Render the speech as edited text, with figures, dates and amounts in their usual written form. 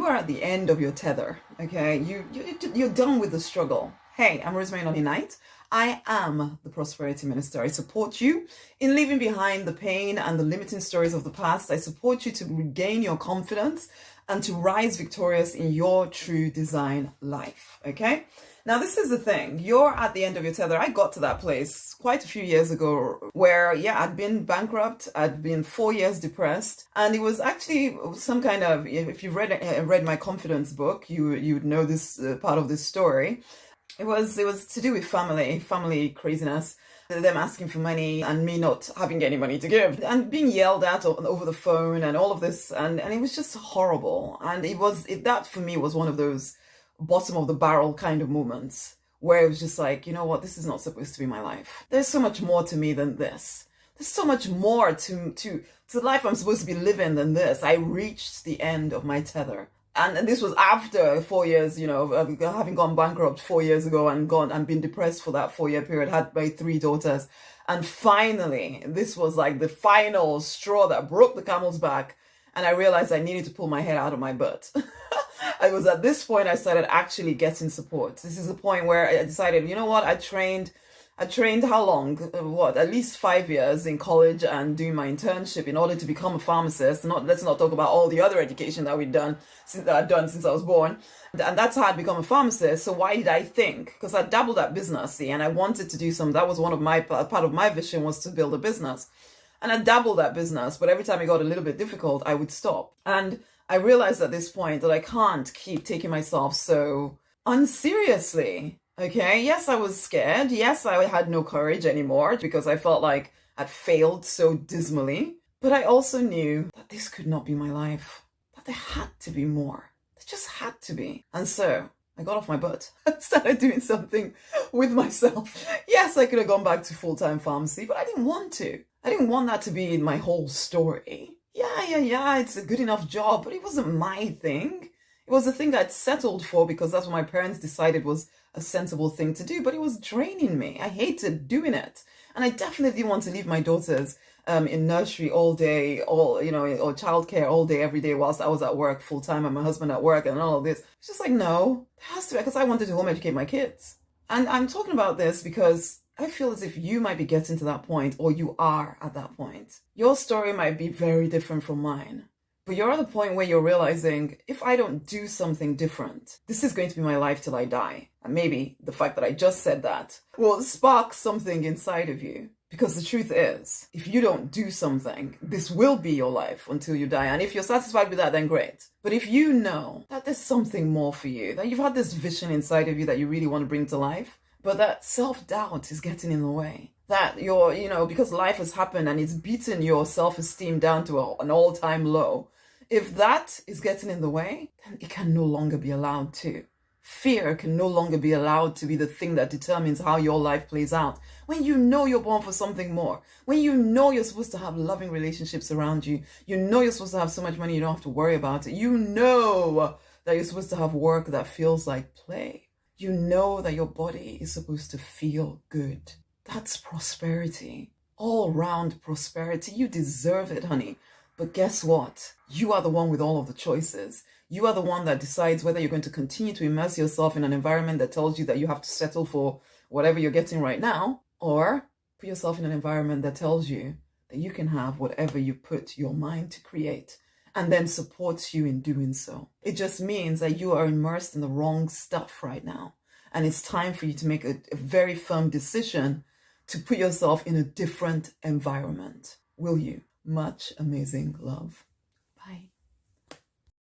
are at the end of your tether, okay? You're done with the struggle. Hey, I'm Rosemary Knight. I am the Prosperity Minister. I support you in leaving behind the pain and the limiting stories of the past. I support you to regain your confidence and to rise victorious in your true design life, okay? Now, this is the thing. You're at the end of your tether. I got to that place quite a few years ago where, I'd been bankrupt. I'd been 4 years depressed. And it was actually some kind of, if you've read my confidence book, you would know this part of this story. It was to do with family craziness, them asking for money and me not having any money to give and being yelled at over the phone and all of this. And it was just horrible. And that for me was one of those bottom of the barrel kind of moments where it was just like, you know what, this is not supposed to be my life. There's so much more to me than this. There's so much more to the life I'm supposed to be living than this. I reached the end of my tether. And this was after 4 years, of having gone bankrupt 4 years ago and been depressed for that 4 year period, had my 3 daughters. And finally, this was like the final straw that broke the camel's back. And I realized I needed to pull my head out of my butt. It was at this point I started actually getting support. This is the point where I decided, you know what, I trained how long? At least 5 years in college and doing my internship in order to become a pharmacist. Let's not talk about all the other education that I'd done since I was born. And that's how I'd become a pharmacist. So why did I think? Because I dabbled at business, see, and I wanted to do some. That was part of my vision was to build a business. And I dabbled at business, but every time it got a little bit difficult, I would stop. And I realized at this point that I can't keep taking myself so unseriously. Okay, yes, I was scared. Yes, I had no courage anymore because I felt like I'd failed so dismally. But I also knew that this could not be my life, that there had to be more. There just had to be. And so I got off my butt and started doing something with myself. Yes, I could have gone back to full-time pharmacy, but I didn't want to. I didn't want that to be my whole story. Yeah, it's a good enough job, but it wasn't my thing. It was a thing I'd settled for because that's what my parents decided was a sensible thing to do, but it was draining me. I hated doing it. And I definitely didn't want to leave my daughters in nursery all day, or childcare all day, every day whilst I was at work full time and my husband at work and all of this. It's just like, no, it has to be, because I wanted to home educate my kids. And I'm talking about this because I feel as if you might be getting to that point, or you are at that point. Your story might be very different from mine. But you're at the point where you're realizing, if I don't do something different, this is going to be my life till I die. And maybe the fact that I just said that will spark something inside of you. Because the truth is, if you don't do something, this will be your life until you die. And if you're satisfied with that, then great. But if you know that there's something more for you, that you've had this vision inside of you that you really want to bring to life, but that self-doubt is getting in the way, that you're, because life has happened and it's beaten your self-esteem down to an all-time low, if that is getting in the way, then it can no longer be allowed to. Fear can no longer be allowed to be the thing that determines how your life plays out. When you know you're born for something more, when you know you're supposed to have loving relationships around you, you know you're supposed to have so much money you don't have to worry about it, you know that you're supposed to have work that feels like play. You know that your body is supposed to feel good. That's prosperity. All-round prosperity. You deserve it, honey. But guess what? You are the one with all of the choices. You are the one that decides whether you're going to continue to immerse yourself in an environment that tells you that you have to settle for whatever you're getting right now, or put yourself in an environment that tells you that you can have whatever you put your mind to create, and then supports you in doing so. It just means that you are immersed in the wrong stuff right now. And it's time for you to make a very firm decision to put yourself in a different environment. Will you? Much amazing love.